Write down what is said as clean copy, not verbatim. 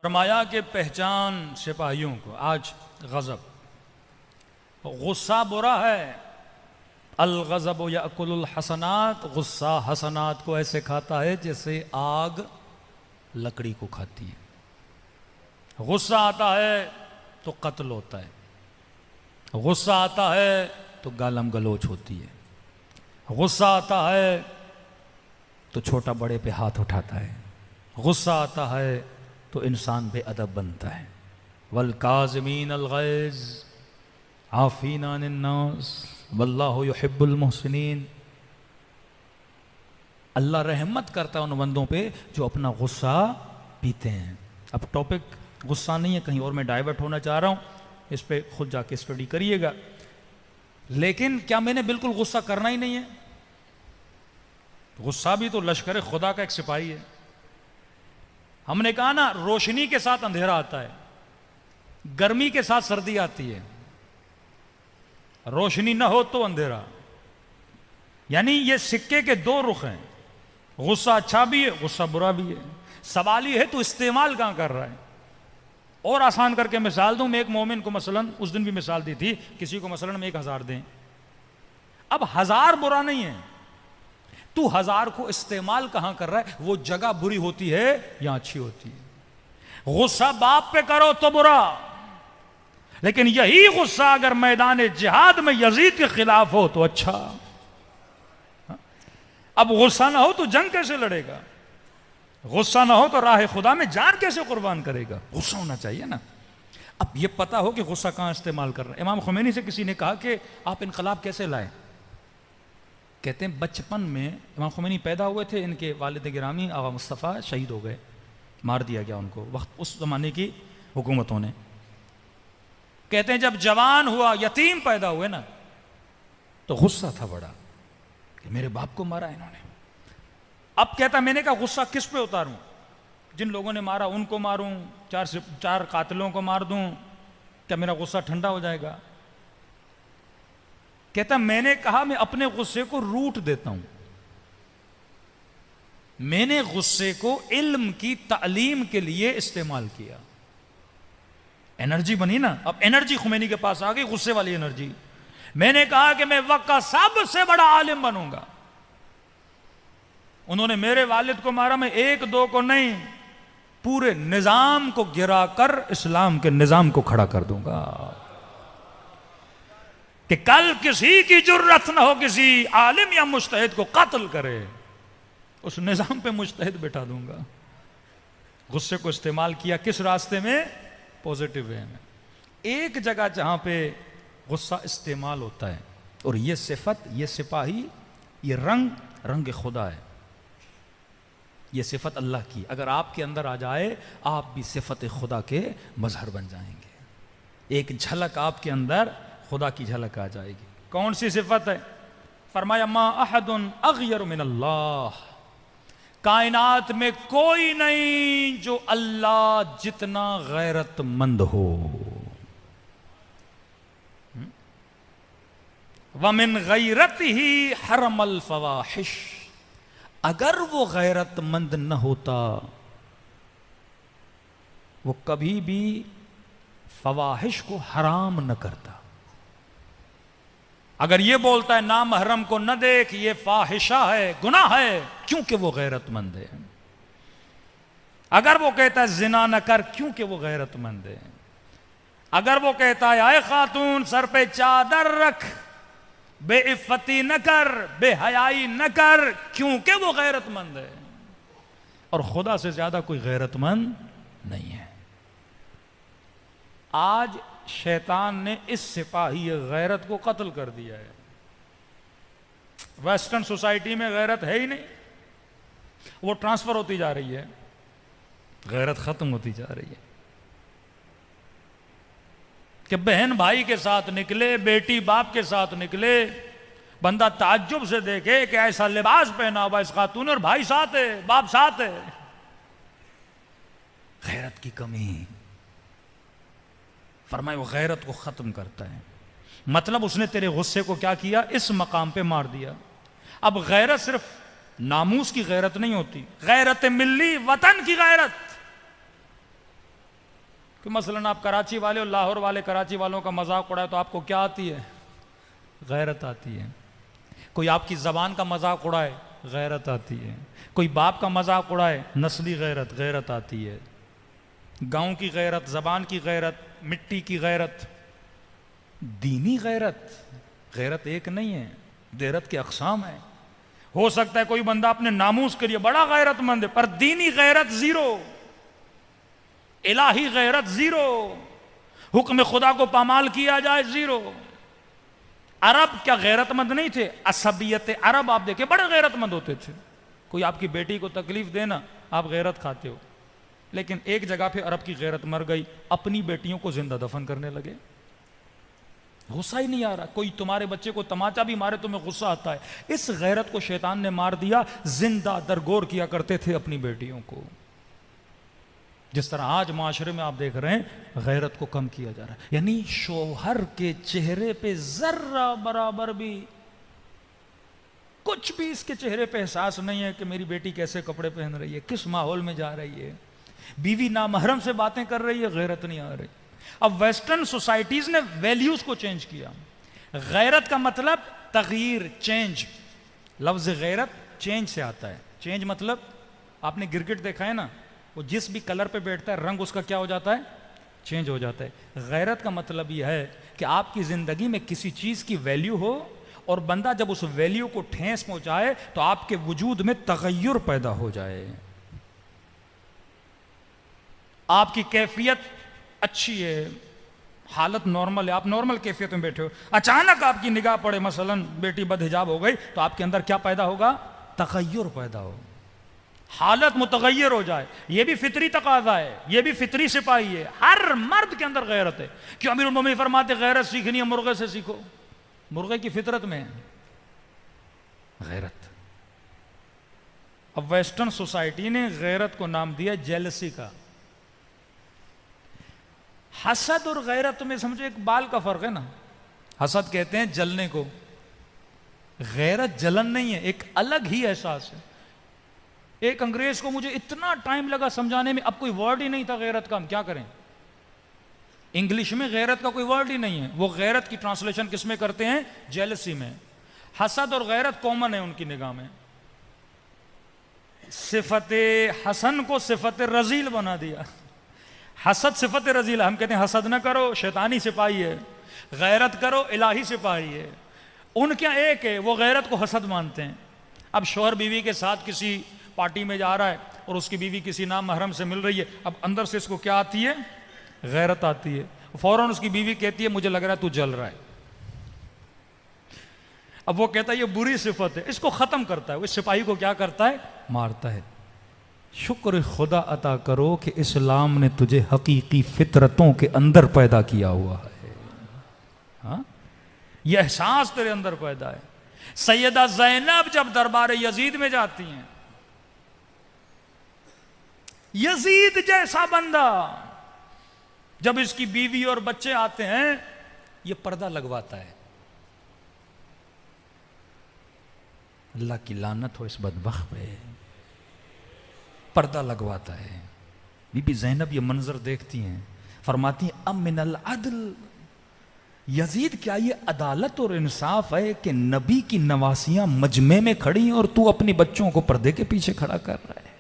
فرمایا کہ پہچان سپاہیوں کو آج غضب غصہ برا ہے. الغضب یأکل الحسنات، غصہ حسنات کو ایسے کھاتا ہے جیسے آگ لکڑی کو کھاتی ہے. غصہ آتا ہے تو قتل ہوتا ہے، غصہ آتا ہے تو گالم گلوچ ہوتی ہے، غصہ آتا ہے تو چھوٹا بڑے پہ ہاتھ اٹھاتا ہے، غصہ آتا ہے تو انسان بے ادب بنتا ہے. والکاظمین الغیظ عافین عن الناس واللہ یحب المحسنین. اللہ رحمت کرتا ہے ان بندوں پہ جو اپنا غصہ پیتے ہیں. اب ٹاپک غصہ نہیں ہے، کہیں اور میں ڈائیورٹ ہونا چاہ رہا ہوں، اس پہ خود جا کے اسٹڈی کریے گا. لیکن کیا میں نے بالکل غصہ کرنا ہی نہیں ہے؟ غصہ بھی تو لشکر خدا کا ایک سپاہی ہے. ہم نے کہا نا، روشنی کے ساتھ اندھیرا آتا ہے، گرمی کے ساتھ سردی آتی ہے، روشنی نہ ہو تو اندھیرا. یعنی یہ سکے کے دو رخ ہیں، غصہ اچھا بھی ہے، غصہ برا بھی ہے. سوال یہ ہے تو استعمال کہاں کر رہا ہے. اور آسان کر کے مثال دوں، میں ایک مومن کو مثلا اس دن بھی مثال دی تھی، کسی کو مثلا میں 1000 دیں. اب 1000 برا نہیں ہے، تو 1000 کو استعمال کہاں کر رہا ہے؟ وہ جگہ بری ہوتی ہے یا اچھی ہوتی ہے. غصہ باپ پہ کرو تو برا، لیکن یہی غصہ اگر میدان جہاد میں یزید کے خلاف ہو تو اچھا. اب غصہ نہ ہو تو جنگ کیسے لڑے گا؟ غصہ نہ ہو تو راہ خدا میں جان کیسے قربان کرے گا؟ غصہ ہونا چاہیے نا. اب یہ پتا ہو کہ غصہ کہاں استعمال کر رہا ہے. امام خمینی سے کسی نے کہا کہ آپ انقلاب کیسے لائے؟ کہتے ہیں بچپن میں امام خمینی پیدا ہوئے تھے، ان کے والد گرامی آقا مصطفیٰ شہید ہو گئے، مار دیا گیا ان کو وقت اس زمانے کی حکومتوں نے. کہتے ہیں جب جوان ہوا، یتیم پیدا ہوئے نا، تو غصہ تھا بڑا کہ میرے باپ کو مارا انہوں نے. اب کہتا میں نے کہا غصہ کس پہ اتاروں؟ جن لوگوں نے مارا ان کو ماروں، 4 قاتلوں کو مار دوں، کیا میرا غصہ ٹھنڈا ہو جائے گا؟ کہتا میں نے کہا میں اپنے غصے کو روٹ دیتا ہوں. میں نے غصے کو علم کی تعلیم کے لیے استعمال کیا. انرجی بنی نا. اب انرجی خمینی کے پاس آ گئی، غصے والی انرجی. میں نے کہا کہ میں وقت کا سب سے بڑا عالم بنوں گا. انہوں نے میرے والد کو مارا، میں 1-2 کو نہیں، پورے نظام کو گرا کر اسلام کے نظام کو کھڑا کر دوں گا. کہ کل کسی کی جرت نہ ہو کسی عالم یا مجتہد کو قتل کرے، اس نظام پہ مجتہد بٹھا دوں گا. غصے کو استعمال کیا کس راستے میں؟ پوزیٹیو وے میں. ایک جگہ جہاں پہ غصہ استعمال ہوتا ہے، اور یہ صفت، یہ سپاہی، یہ رنگ خدا ہے، یہ صفت اللہ کی. اگر آپ کے اندر آ جائے، آپ بھی صفت خدا کے مظہر بن جائیں گے. ایک جھلک آپ کے اندر خدا کی جھلک آ جائے گی. کون سی صفت ہے؟ فرمایا ما احد اغیر من اللہ. کائنات میں کوئی نہیں جو اللہ جتنا غیرت مند ہو. ومن غیرتہ حرم الفواحش. اگر وہ غیرت مند نہ ہوتا، وہ کبھی بھی فواحش کو حرام نہ کرتا. اگر یہ بولتا ہے نامحرم کو نہ دیکھ، یہ فاحشہ ہے، گناہ ہے، کیونکہ وہ غیرت مند ہے. اگر وہ کہتا ہے زنا نہ کر، کیونکہ وہ غیرت مند ہے. اگر وہ کہتا ہے اے خاتون سر پہ چادر رکھ، بے عفتی نہ کر، بے حیائی نہ کر، کیونکہ وہ غیرت مند ہے. اور خدا سے زیادہ کوئی غیرت مند نہیں ہے. آج شیطان نے اس سپاہی غیرت کو قتل کر دیا ہے. ویسٹرن سوسائٹی میں غیرت ہے ہی نہیں، وہ ٹرانسفر ہوتی جا رہی ہے، غیرت ختم ہوتی جا رہی ہے. کہ بہن بھائی کے ساتھ نکلے، بیٹی باپ کے ساتھ نکلے، بندہ تعجب سے دیکھے کہ ایسا لباس پہنا ہوا اس خاتون اور بھائی ساتھ ہے، باپ ساتھ ہے. غیرت کی کمی. فرمائے وہ غیرت کو ختم کرتا ہے. مطلب اس نے تیرے غصے کو کیا کیا؟ اس مقام پہ مار دیا. اب غیرت صرف ناموس کی غیرت نہیں ہوتی، غیرت ملی، وطن کی غیرت. کہ مثلاً آپ کراچی والے اور لاہور والے کراچی والوں کا مذاق اڑائے تو آپ کو کیا آتی ہے؟ غیرت آتی ہے. کوئی آپ کی زبان کا مذاق اڑائے، غیرت آتی ہے. کوئی باپ کا مذاق اڑائے، نسلی غیرت آتی ہے. گاؤں کی غیرت، زبان کی غیرت، مٹی کی غیرت. دینی غیرت ایک نہیں ہے، غیرت کے اقسام ہیں. ہو سکتا ہے کوئی بندہ اپنے ناموس کے لیے بڑا غیرت مند ہے، پر دینی غیرت زیرو، الہی غیرت زیرو، حکم خدا کو پامال کیا جائے زیرو. عرب کیا غیرت مند نہیں تھے؟ عصبیت عرب آپ دیکھیں بڑے غیرت مند ہوتے تھے. کوئی آپ کی بیٹی کو تکلیف دینا، آپ غیرت کھاتے ہو. لیکن ایک جگہ پہ عرب کی غیرت مر گئی، اپنی بیٹیوں کو زندہ دفن کرنے لگے. غصہ ہی نہیں آ رہا. کوئی تمہارے بچے کو تماچا بھی مارے تمہیں غصہ آتا ہے. اس غیرت کو شیطان نے مار دیا. زندہ درگور کیا کرتے تھے اپنی بیٹیوں کو. جس طرح آج معاشرے میں آپ دیکھ رہے ہیں غیرت کو کم کیا جا رہا ہے. یعنی شوہر کے چہرے پہ ذرہ برابر بھی کچھ بھی اس کے چہرے پہ احساس نہیں ہے کہ میری بیٹی کیسے کپڑے پہن رہی ہے، کس ماحول میں جا رہی ہے. بیوی نامحرم سے باتیں کر رہی ہے، غیرت نہیں آ رہی. اب ویسٹرن سوسائٹیز نے ویلیوز کو چینج کیا. غیرت کا مطلب تغییر، چینج. لفظ غیرت چینج سے آتا ہے. چینج مطلب آپ نے گرگٹ دیکھا ہے نا، وہ جس بھی کلر پہ بیٹھتا ہے رنگ اس کا کیا ہو جاتا ہے؟ چینج ہو جاتا ہے. غیرت کا مطلب یہ ہے کہ آپ کی زندگی میں کسی چیز کی ویلیو ہو اور بندہ جب اس ویلیو کو ٹھیس پہنچائے تو آپ کے وجود میں تغیر پیدا ہو جائے. آپ کی کیفیت اچھی ہے، حالت نارمل ہے، آپ نارمل کیفیت میں بیٹھے ہو، اچانک آپ کی نگاہ پڑے مثلا بیٹی بد حجاب ہو گئی تو آپ کے اندر کیا پیدا ہوگا؟ تغیر پیدا ہو، حالت متغیر ہو جائے. یہ بھی فطری تقاضا ہے، یہ بھی فطری سپاہی ہے. ہر مرد کے اندر غیرت ہے. کیوں امیر المومنین فرماتے غیرت سیکھنی ہے مرغے سے سیکھو. مرغے کی فطرت میں ہے غیرت. اب ویسٹرن سوسائٹی نے غیرت کو نام دیا جیلسی کا. حسد اور غیرت میں سمجھو ایک بال کا فرق ہے نا. حسد کہتے ہیں جلنے کو، غیرت جلن نہیں ہے، ایک الگ ہی احساس ہے. ایک انگریز کو مجھے اتنا ٹائم لگا سمجھانے میں، اب کوئی ورڈ ہی نہیں تھا غیرت کا. ہم کیا کریں؟ انگلش میں غیرت کا کوئی ورڈ ہی نہیں ہے. وہ غیرت کی ٹرانسلیشن کس میں کرتے ہیں؟ جیلسی میں. حسد اور غیرت کامن ہے ان کی نگاہ میں. صفت حسن کو صفت رذیل بنا دیا. حسد صفت رذیل. ہم کہتے ہیں حسد نہ کرو، شیطانی سپاہی ہے. غیرت کرو، الہی سپاہی ہے. ان کیا ایک ہے، وہ غیرت کو حسد مانتے ہیں. اب شوہر بیوی کے ساتھ کسی پارٹی میں جا رہا ہے اور اس کی بیوی کسی نام محرم سے مل رہی ہے. اب اندر سے اس کو کیا آتی ہے؟ غیرت آتی ہے. فوراً اس کی بیوی کہتی ہے مجھے لگ رہا ہے تو جل رہا ہے. اب وہ کہتا ہے یہ بری صفت ہے، اس کو ختم کرتا ہے. اس سپاہی کو کیا کرتا ہے؟ مارتا ہے. شکر خدا عطا کرو کہ اسلام نے تجھے حقیقی فطرتوں کے اندر پیدا کیا ہوا ہے. ہاں، یہ احساس تیرے اندر پیدا ہے. سیدہ زینب جب دربار یزید میں جاتی ہیں، یزید جیسا بندہ جب اس کی بیوی اور بچے آتے ہیں یہ پردہ لگواتا ہے. اللہ کی لعنت ہو اس بدبخت پہ. پردہ لگواتا ہے. بی بی زینب یہ منظر دیکھتی ہیں، فرماتی ہیں ام من العدل، یزید کیا یہ عدالت اور انصاف ہے کہ نبی کی نواسیاں مجمع میں کھڑی ہیں اور تو اپنی بچوں کو پردے کے پیچھے کھڑا کر رہا ہے؟